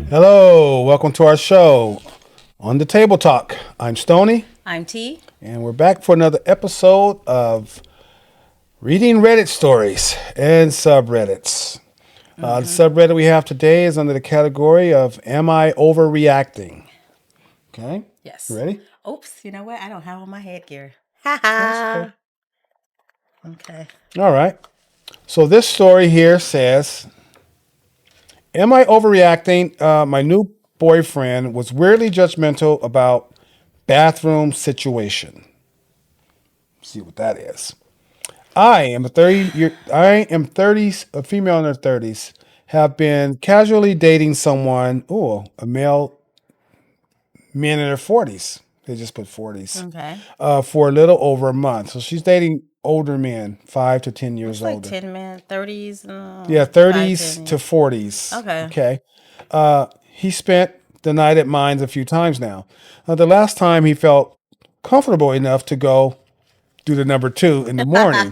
Hello, welcome to our show on the Table Talk. I'm Stoney, I'm T. and we're back for another episode of reading Reddit stories and subreddits. The subreddit we have today is under the category of Am I Overreacting? Okay, you Yes. ready? Oops, you know what? I don't have on my headgear. That's okay. Ha Okay. All right. So this story here says, Am I overreacting? My new boyfriend was weirdly judgmental about bathroom situation. See what that is. I am 30s, a female in her 30s, have been casually dating someone, a male men in their 40s. They just put 40s. Okay. For a little over a month. So she's dating older men, 5 to 10 years It's like older. 10 men, 30s, Yeah, 5, 30s 10. to 40s. Okay. Okay. He spent the night at mine a few times now. The last time he felt comfortable enough to go do the number two in the morning.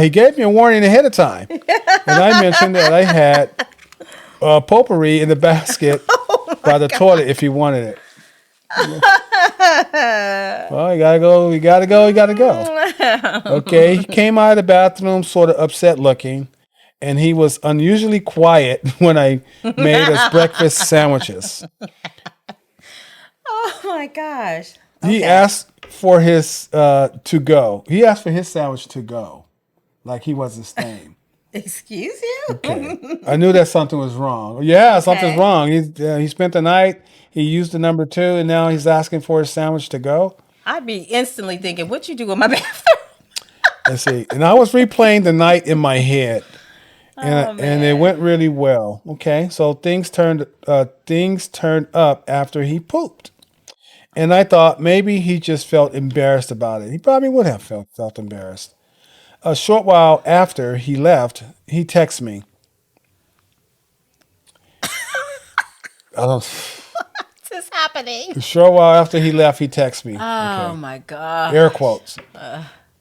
He gave me a warning ahead of time, and I mentioned that I had potpourri in the basket by the toilet if he wanted it. Well, you gotta go. You gotta go. You gotta go. Okay. He came out of the bathroom, sort of upset looking, and he was unusually quiet when I made us breakfast sandwiches. Oh my gosh. He Okay. asked for his to go. He asked for his sandwich to go, like he wasn't staying. Excuse you? Okay. I knew that something was wrong. Yeah, something's Okay. wrong. He spent the night. He used the number two, and now he's asking for his sandwich to go. I'd be instantly thinking, what you do in my bathroom? Let's see. And I was replaying the night in my head, Oh and it man. went really well. Okay, so things turned up after he pooped, and I thought maybe he just felt embarrassed about it. He probably would have felt embarrassed. A short while after he left, he texted me. I don't. What's this happening? A short while after he left, he texted me. Oh Okay. my Air gosh. quotes.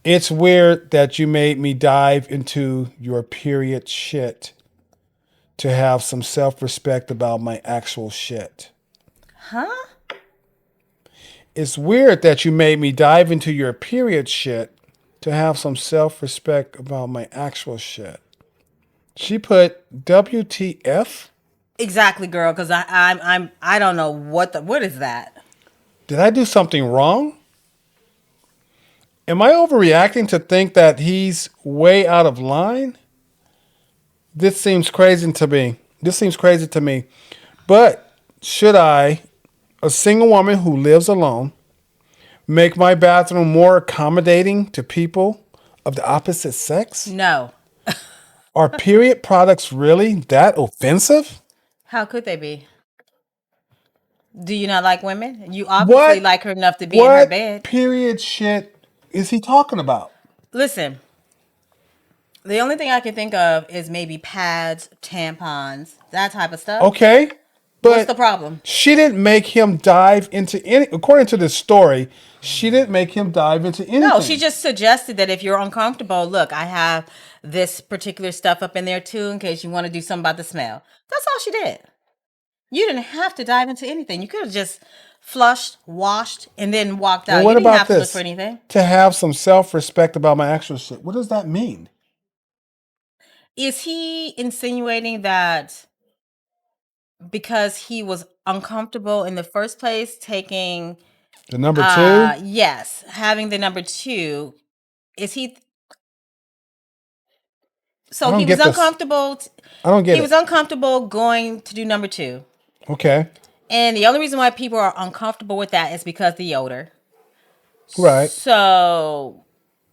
It's weird that you made me dive into your period shit to have some self respect about my actual shit. Huh? It's weird that you made me dive into your period shit to have some self respect about my actual shit. She put WTF? Exactly, girl, because I don't know what is that? Did I do something wrong? Am I overreacting to think that he's way out of line? This seems crazy to me. This seems crazy to me. But should I, a single woman who lives alone, make my bathroom more accommodating to people of the opposite sex? No. Are period products really that offensive? How could they be? Do you not like women? You obviously What like her enough to be in her what bed. period shit is he talking about? Listen, the only thing I can think of is maybe pads, tampons, that type of stuff. Okay, What's the but problem? she didn't make him dive into any. According to this story, she didn't make him dive into No, she anything. just suggested that if you're uncomfortable, look, I have this particular stuff up in there too in case you want to do something about the smell. That's all she did. You didn't have to dive into anything. You could have just flushed, washed, and then walked Well, out. You what didn't about have to look for this? anything. To have some self respect about my actual shit. What does that mean? Is he insinuating that because he was uncomfortable in the first place taking The number two? yes, having the number 2, is he I so don't he was get this. uncomfortable I don't get he was it. uncomfortable going to do number 2. Okay. And the only reason why people are uncomfortable with that is because the odor. Right. So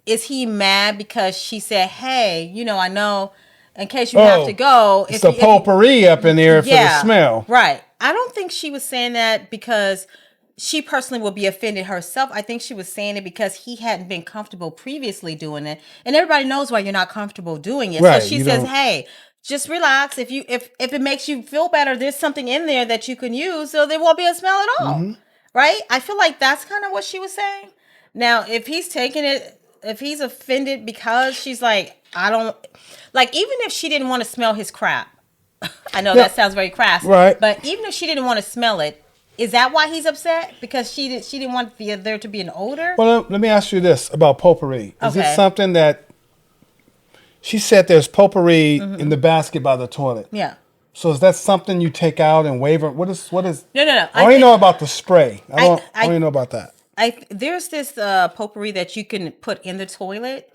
is he mad because she said, "Hey, I know in case you have to Oh, go, it's the potpourri up in there for the yeah, smell. right." I don't think she was saying that because she personally would be offended herself. I think she was saying it because he hadn't been comfortable previously doing it, and everybody knows why you're not comfortable doing it. So Right. she You says, don't. "Hey, just relax. If it makes you feel better, there's something in there that you can use, so there won't be a smell at all." Hmm. Right? I feel like that's kind of what she was saying. Now, if he's offended because she's like, I don't like, even if she didn't want to smell his crap, I know that sounds very crass, Right. but even if she didn't want to smell it, is that why he's upset? Because she didn't want there to be an odor? Well, let me ask you this about potpourri. Is Okay. it something that she said there's potpourri in the basket by the toilet? Yeah. So is that something you take out and wave? What is? No. I only know about the spray. I don't even know about that. There's this potpourri that you can put in the toilet,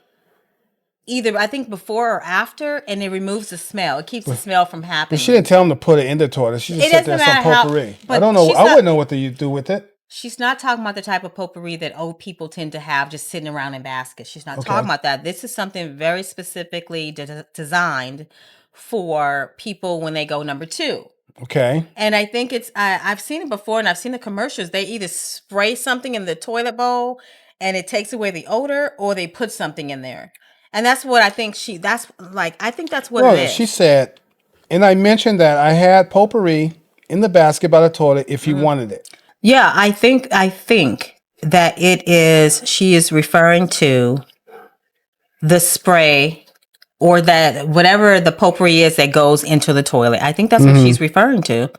either I think before or after, and it removes the smell. It keeps the smell from happening. But she didn't tell him to put it in the toilet. She just It said doesn't there's some matter how- potpourri. but I don't know. she's I not- wouldn't know what you do with it. She's not talking about the type of potpourri that old people tend to have just sitting around in baskets. She's not Okay. talking about that. This is something very specifically designed for people when they go number 2. Okay. And I think I've seen it before, and I've seen the commercials. They either spray something in the toilet bowl and it takes away the odor, or they put something in there. And that's what I think I think that's what it is. She said, and I mentioned that I had potpourri in the basket by the toilet if he wanted it. Yeah, I think that she is referring to the spray or that whatever the potpourri is that goes into the toilet. I think that's what she's referring to.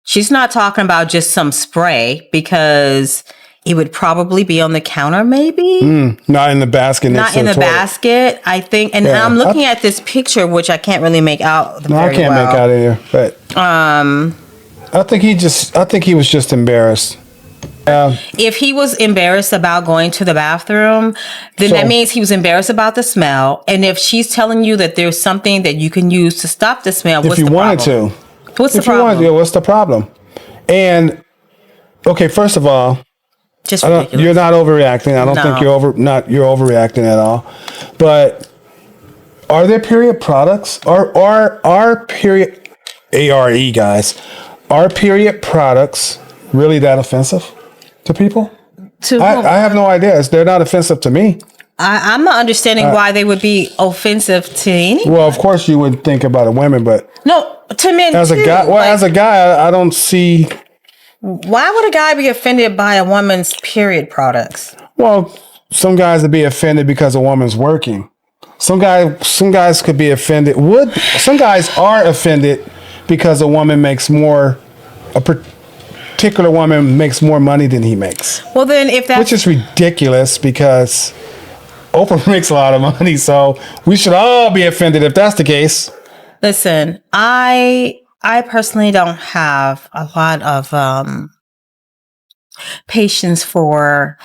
She's not talking about just some spray, because it would probably be on the counter, maybe. Not in the basket. Not in the basket, I think. And I'm looking at this picture, which I can't really make out. No, I can't make out of here. But I think he was just embarrassed. If he was embarrassed about going to the bathroom, then that means he was embarrassed about the smell. And if she's telling you that there's something that you can use to stop the smell, what's the problem? If you wanted to. What's the problem? What's the problem? And okay, first of all, Just ridiculous. you're not overreacting. I don't think you're overreacting at all. But are there period products? Are period ARE guys? Are period products really that offensive to people? I have no idea. They're not offensive to me. I'm not understanding why they would be offensive to anyone. Well, of course you would think about a women, but No, to men as a too. guy, as a guy, I don't see. Why would a guy be offended by a woman's period products? Well, some guys would be offended because a woman's working. Some guys could be offended. Some guys are offended because a woman makes more. A particular woman makes more money than he makes. Well, then if that's Which is ridiculous, because Oprah makes a lot of money, so we should all be offended if that's the case. Listen, I personally don't have a lot of patience for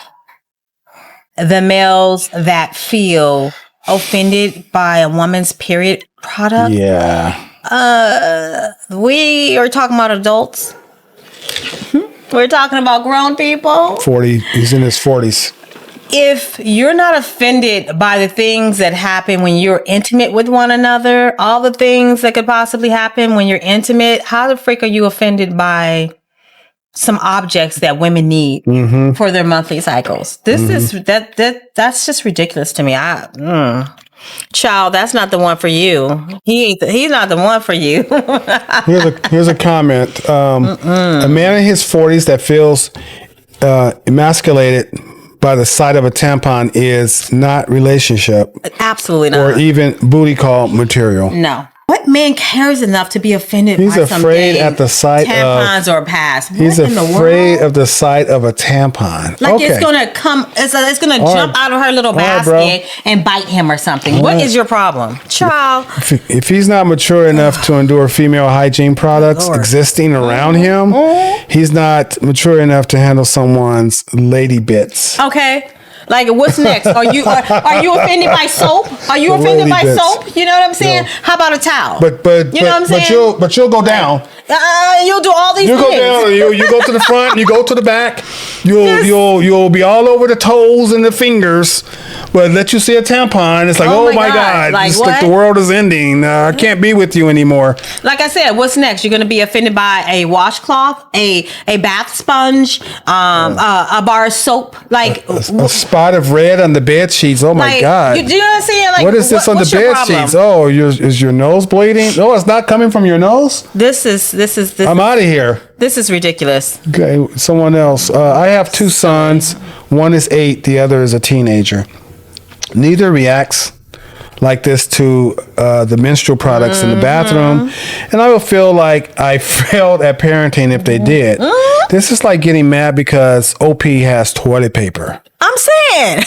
the males that feel offended by a woman's period product. Yeah. We are talking about adults. We're talking about grown people. 40. He's in his 40s. If you're not offended by the things that happen when you're intimate with one another, all the things that could possibly happen when you're intimate, how the frick are you offended by some objects that women need for their monthly cycles? This is that's just ridiculous to me. Child, that's not the one for you. He's not the one for you. Here's a comment. A man in his 40s that feels emasculated by the sight of a tampon is not relationship Absolutely not. or even booty call material. No. What man cares enough to be offended He's by some afraid dang at the sight tampons or pads? He's What in the afraid world? of the sight of a tampon. Like okay. it's gonna come, it's gonna jump out of her little basket and bite him or something. What is your problem, child? If he's not mature enough to endure female hygiene products existing around him, he's not mature enough to handle someone's lady bits. Okay. Like, what's next? Are you offended by soap? Are you offended by soap? You know what I'm saying? No. How about a towel? But you know what I'm saying? But you'll go down. You'll do all these things. You'll go down. You go to the front. You go to the back. You'll be all over the toes and the fingers. But let you see a tampon, it's like, oh my God, like, it's like the world is ending. I can't be with you anymore. Like I said, what's next? You're going to be offended by a washcloth, a bath sponge, a bar of soap, like a spot of red on the bed sheets. Oh my God! You know what I'm saying? Like, what is this on the bed sheets? Oh, is your nose bleeding? No, it's not coming from your nose. This is. I'm out of here. This is ridiculous. Okay, someone else. I have 2 sons. One is 8. The other is a teenager. Neither reacts like this to the menstrual products in the bathroom, and I would feel like I failed at parenting if they did. This is like getting mad because OP has toilet paper. I'm saying,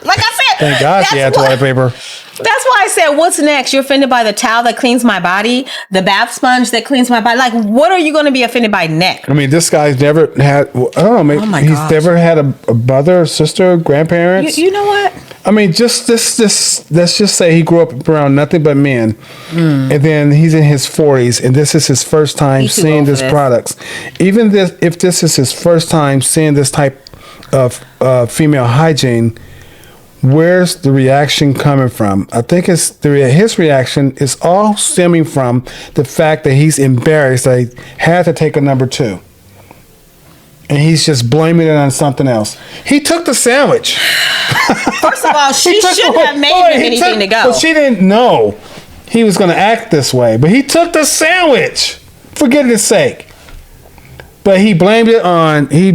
like I said, Thank God she had toilet paper. That's why I said, what's next? You're offended by the towel that cleans my body, the bath sponge that cleans my body. Like, what are you going to be offended by next? I mean, this guy's never had, I don't know, maybe he's never had a brother, sister, grandparents. You know what? I mean, just let's just say he grew up around nothing but men. And then he's in his 40s, and this is his first time seeing this products. Even if this is his first time seeing this type of female hygiene, where's the reaction coming from? I think his reaction is all stemming from the fact that he's embarrassed that he had to take a number 2. And he's just blaming it on something else. He took the sandwich. First of all, she shouldn't have made him anything to go. Well, she didn't know he was going to act this way. But he took the sandwich, for goodness sake. But he blamed it on, I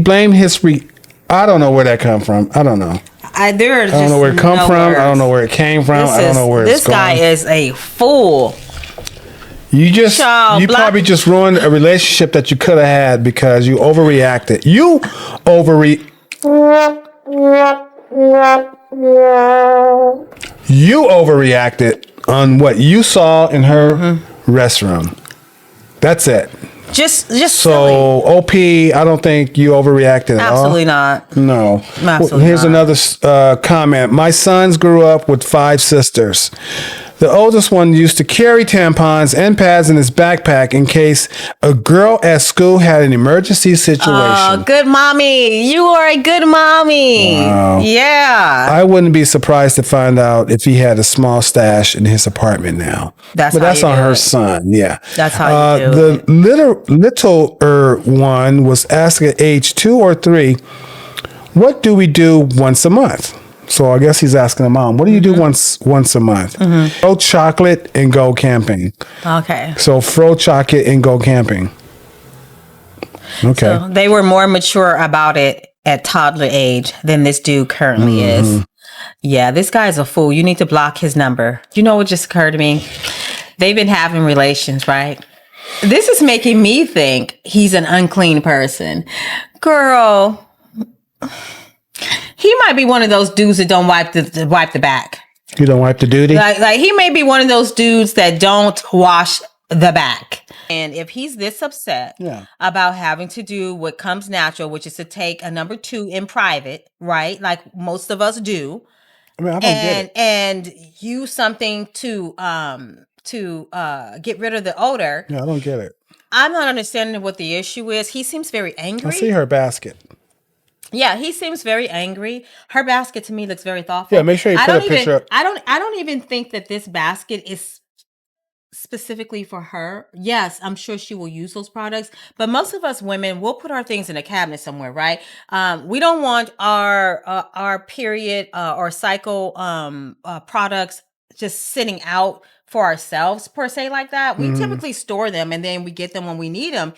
don't know where that come from. I don't know. I don't know where it come from. I don't know where it came from. I don't know where it's going. This guy is a fool. You probably just ruined a relationship that you could have had because you overreacted. You overreacted on what you saw in her restroom. That's it. Just so silly. OP, I don't think you overreacted at all. Absolutely not. No. Absolutely Here's not. another comment. My sons grew up with 5 sisters. The oldest one used to carry tampons and pads in his backpack in case a girl at school had an emergency situation. Oh, good mommy. You are a good mommy. Wow. Yeah. I wouldn't be surprised to find out if he had a small stash in his apartment now. But that's on her son. Yeah. That's how you do it. The littler one was asked at age 2 or 3, what do we do once a month? So I guess he's asking the mom, what do you do once a month? Throw chocolate and go camping. Okay. So throw chocolate and go camping. Okay. So they were more mature about it at toddler age than this dude currently is. Yeah, this guy's a fool. You need to block his number. You know what just occurred to me? They've been having relations, right? This is making me think he's an unclean person. Girl, he might be one of those dudes that don't wipe the back. You don't wipe the duty? Like he may be one of those dudes that don't wash the back. And if he's this upset about having to do what comes natural, which is to take a number 2 in private, right? Like most of us do. I mean, I don't get it. And use something to get rid of the odor. Yeah, I don't get it. I'm not understanding what the issue is. He seems very angry. I see her basket. Yeah, he seems very angry. Her basket to me looks very thoughtful. Yeah, make sure you put a picture up. I don't even think that this basket is specifically for her. Yes, I'm sure she will use those products, but most of us women will put our things in a cabinet somewhere, right? We don't want our period or cycle products just sitting out for ourselves per se like that. We typically store them and then we get them when we need them.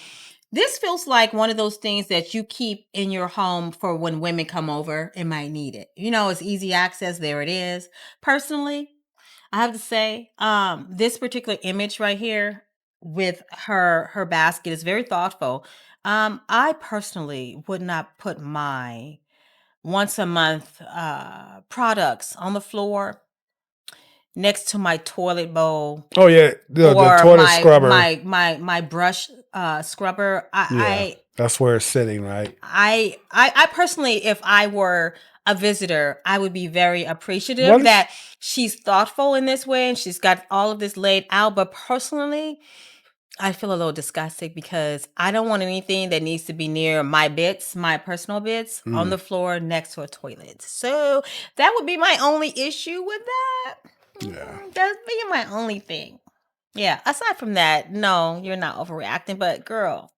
This feels like one of those things that you keep in your home for when women come over and might need it. You know, it's easy access. There it is. Personally, I have to say, this particular image right here with her basket is very thoughtful. I personally would not put my once a month products on the floor next to my toilet bowl. Oh yeah, the toilet scrubber. My brush scrubber. That's where it's sitting, right? I personally, if I were a visitor, I would be very appreciative that she's thoughtful in this way and she's got all of this laid out. But personally, I feel a little disgusted because I don't want anything that needs to be near my bits, my personal bits, on the floor next to a toilet. So that would be my only issue with that. Yeah. That's being my only thing. Yeah. Aside from that, no, you're not overreacting. But girl,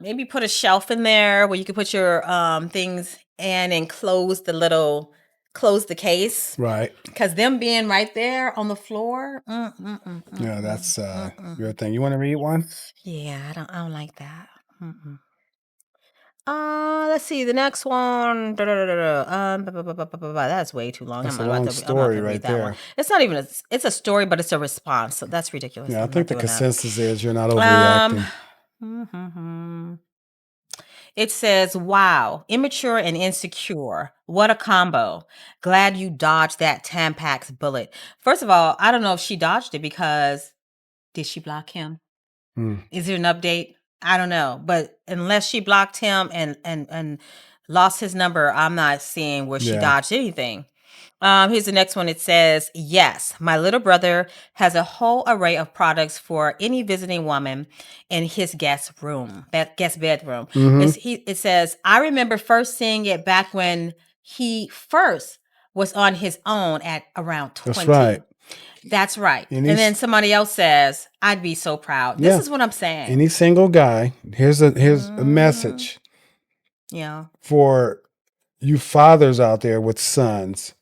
maybe put a shelf in there where you can put your things in and close the case. Right. Because them being right there on the floor. Yeah, that's your thing. You want to read one? Yeah, I don't like that. Let's see the next one. That's way too long. That's a I'm long not story gonna right read that one. there. It's not even. It's a story, but it's a response. So that's ridiculous. Yeah, I I'm think not the doing that. consensus is you're not overreacting. It says, "Wow, immature and insecure. What a combo. Glad you dodged that Tampax bullet." First of all, I don't know if she dodged it because did she block him? Is there an update? I don't know, but unless she blocked him and lost his number, I'm not seeing where she Yeah. dodged anything. Here's the next one. It says, "Yes, my little brother has a whole array of products for any visiting woman in his guest bedroom." It says, "I remember first seeing it back when he first was on his own at around 20." That's right. That's right. And And then somebody else says, "I'd be so proud." This is what I'm saying. Any single guy, here's a message Yeah. for you fathers out there with sons.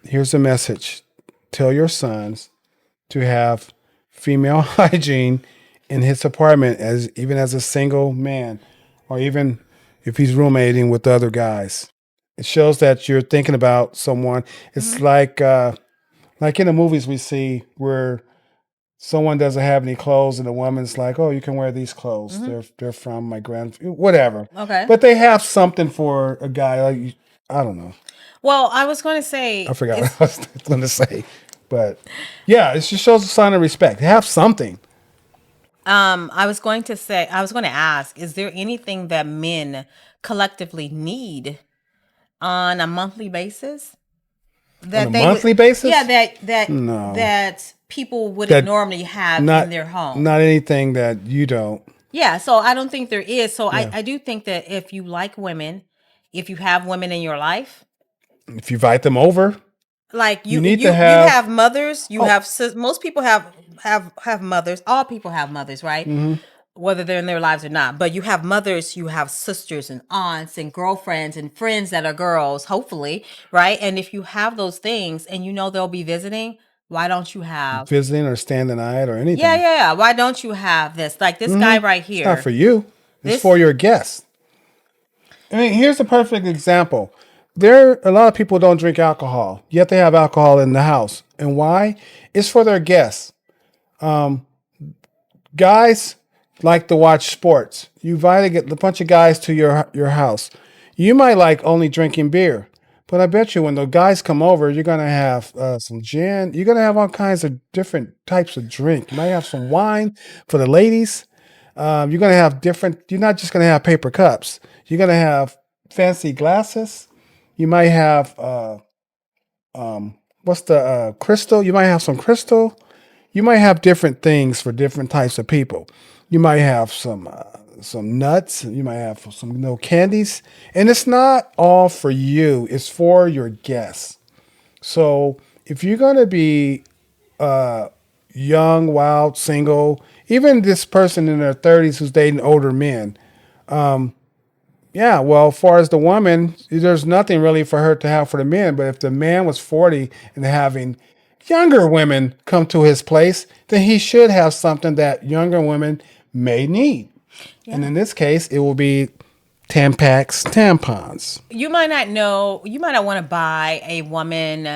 Here's a message. Tell your sons to have female hygiene in his apartment even as a single man, or even if he's roommating with other guys. It shows that you're thinking about someone. It's like in the movies we see where someone doesn't have any clothes and the woman's like, "Oh, you can wear these clothes. They're from my whatever." Okay. But they have something for a guy. Like, I don't know. Well, I was going to say, I forgot what I was going to say. But yeah, it just shows a sign of respect. Have something. I was going to ask, is there anything that men collectively need on a monthly basis? On a monthly basis? Yeah, that No. people wouldn't normally have in their home. Not anything that you don't. Yeah, so I don't think there is. So I do think that if you like women, if you have women in your life, If you invite them over, like you need you to have- have mothers, you have most people have mothers. All people have mothers, right? Whether they're in their lives or not. But you have mothers, you have sisters and aunts and girlfriends and friends that are girls, hopefully, right? And if you have those things and you know they'll be visiting, why don't you have visiting or standing night or anything. Yeah. Why don't you have this? Like this guy right here. It's not for you. It's for your guests. I mean, here's a perfect example. A lot of people don't drink alcohol, yet they have alcohol in the house. And why? It's for their guests. Guys like to watch sports. You invite a bunch of guys to your house. You might like only drinking beer, but I bet you when the guys come over, you're gonna have some gin. You're gonna have all kinds of different types of drink. You might have some wine for the ladies. You're gonna have different. You're not just gonna have paper cups. You're gonna have fancy glasses. You might have what's the crystal? You might have some crystal. You might have different things for different types of people. You might have some nuts. You might have some candies, and it's not all for you. It's for your guests. So if you're gonna be young, wild, single, even this person in their 30s who's dating older men, yeah, well, as far as the woman, there's nothing really for her to have for the men. But if the man was 40 and having younger women come to his place, then he should have something that younger women may need. Yeah. And in this case, it will be Tampax tampons. You might not know, you might not want to buy a woman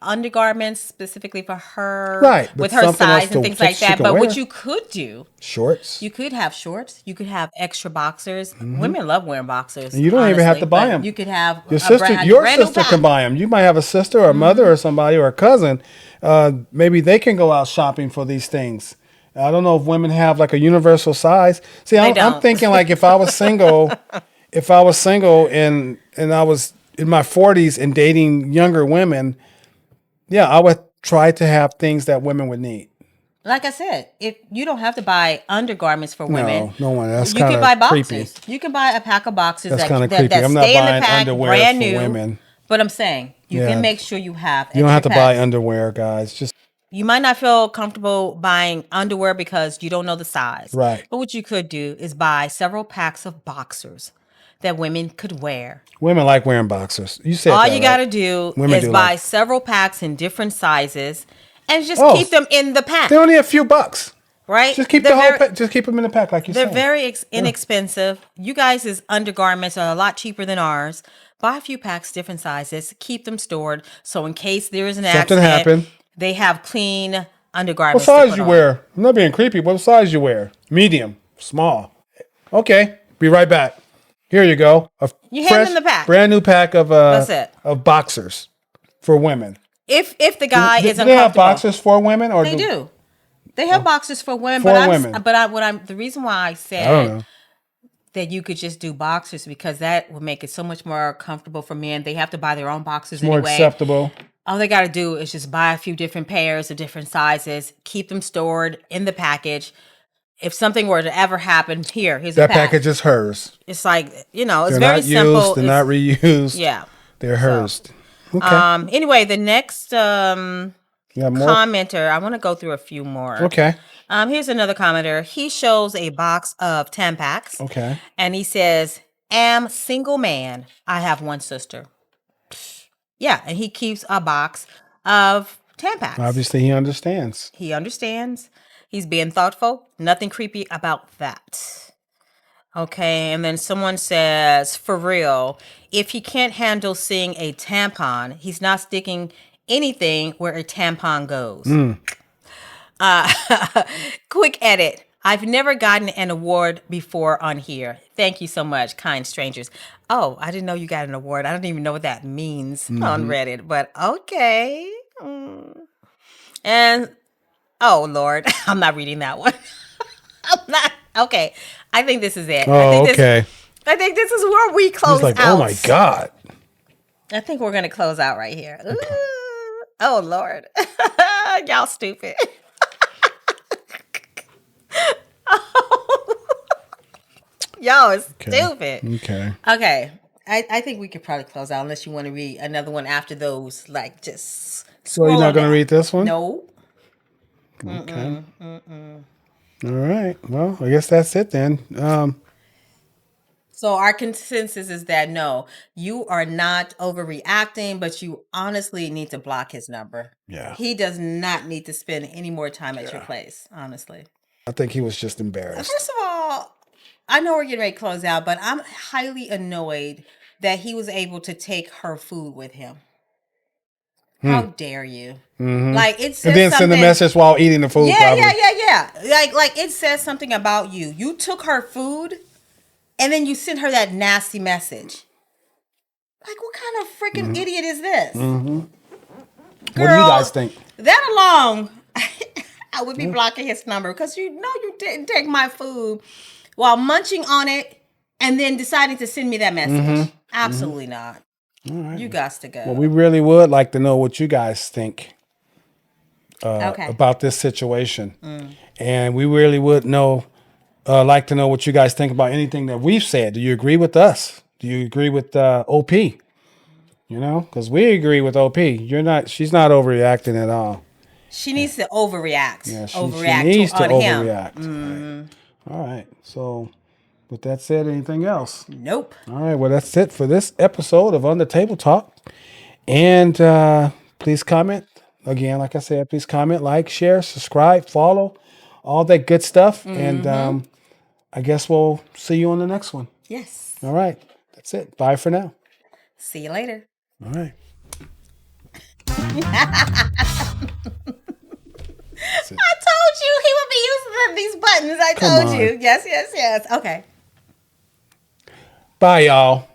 undergarments specifically for her, right, with her size and things like that. But what you could do, shorts. You could have shorts. You could have extra boxers. Women love wearing boxers. And you don't even have to buy them. You could have your sister. Your sister can buy them. You might have a sister or a mother or somebody or a cousin. Maybe they can go out shopping for these things. I don't know if women have like a universal size. See, I'm thinking like if I was single, and I was in my 40s and dating younger women, yeah, I would try to have things that women would need. Like I said, if you don't have to buy undergarments for women, no one. That's you can buy boxes. Creepy. You can buy a pack of boxes that I'm not stay buying in the pack, underwear brand for new. Women. But I'm saying you can make sure you have. You don't have to packs. buy underwear, guys. Just. You might not feel comfortable buying underwear because you don't know the size. Right. But what you could do is buy several packs of boxers that women could wear. Women like wearing boxers. You said all that, you got to do is buy several packs in different sizes and just keep them in the pack. They're only a few bucks. right? Just keep the whole pack. Just keep them in the pack, like you They're said. very inexpensive. You guys' undergarments are a lot cheaper than ours. Buy a few packs, different sizes. Keep them stored. So in case there is an Something accident, happened. they have clean What undergarments to size put you on. wear? I'm not being creepy. What size you wear? Medium, small. Okay, be right back. Here you go. A You hand them the pack. brand new pack of That's it. of boxers for women. If the guy is Do they have uncomfortable, boxers for women, or they do. They have boxes for women, for but women? the reason why I I don't said know. that you could just do boxers because that would make it so much more comfortable for men. They have to buy their own boxers More anyway. acceptable. All they got to do is just buy a few different pairs of different sizes, keep them stored in the package. If something were to ever happen, here's a That pack. package is hers. It's like, it's They're very not simple. used. They're not reused. Yeah. They're hers. Okay. Anyway, the next You have more? commenter, I want to go through a few more. Okay. Here's another commenter. He shows a box of Tampax. Okay. And he says, am single man. I have one sister. Yeah, and he keeps a box of Tampax. Obviously, he understands. He understands. He's being thoughtful. Nothing creepy about that. Okay, and then someone says, for real, if he can't handle seeing a tampon, he's not sticking anything where a tampon goes. Quick edit. I've never gotten an award before on here. Thank you so much, kind strangers. Oh, I didn't know you got an award. I don't even know what that means on Reddit, but okay. And, oh, Lord, I'm not reading that one. I'm not. Okay. I think this is it. Oh, okay. I think this is where we close He's like, out. oh my God. I think we're going to close out right here. Okay. Oh, Lord. Y'all stupid. Y'all is stupid. Okay. Okay. I think we could probably close out unless you want to read another one after those. Like, just So you're not going to read this one? No. Okay. All right. Well, I guess that's it then. So our consensus is that no, you are not overreacting, but you honestly need to block his number. Yeah. He does not need to spend any more time at your place, honestly. I think he was just embarrassed. First of all, I know we're getting ready to close out, but I'm highly annoyed that he was able to take her food with him. How dare you? Like, it says And then send a message while eating the food. Yeah. probably. Like it says something about you. You took her food and then you sent her that nasty message. Like, what kind of freaking idiot is this? Girl, What do you guys think? That alone, I would be blocking his number because you know you didn't take my food while munching on it and then deciding to send me that message. Absolutely not. All right. You got to go. Well, we really would like to know what you guys think about this situation. And we really would like to know what you guys think about anything that we've said. Do you agree with us? Do you agree with OP? You know, because we agree with OP. She's not overreacting at all. She needs to overreact. Yeah, she overreact needs to on him. overreact. Right. All right. So, with that said, anything else? Nope. All right. Well, that's it for this episode of On the Table Talk. And please comment. Again, like I said, please comment, like, share, subscribe, follow, all that good stuff. And I guess we'll see you on the next one. Yes. All right. That's it. Bye for now. See you later. All right. I told you he would be using these buttons. I Come told on. you. Yes. Okay. Bye, y'all.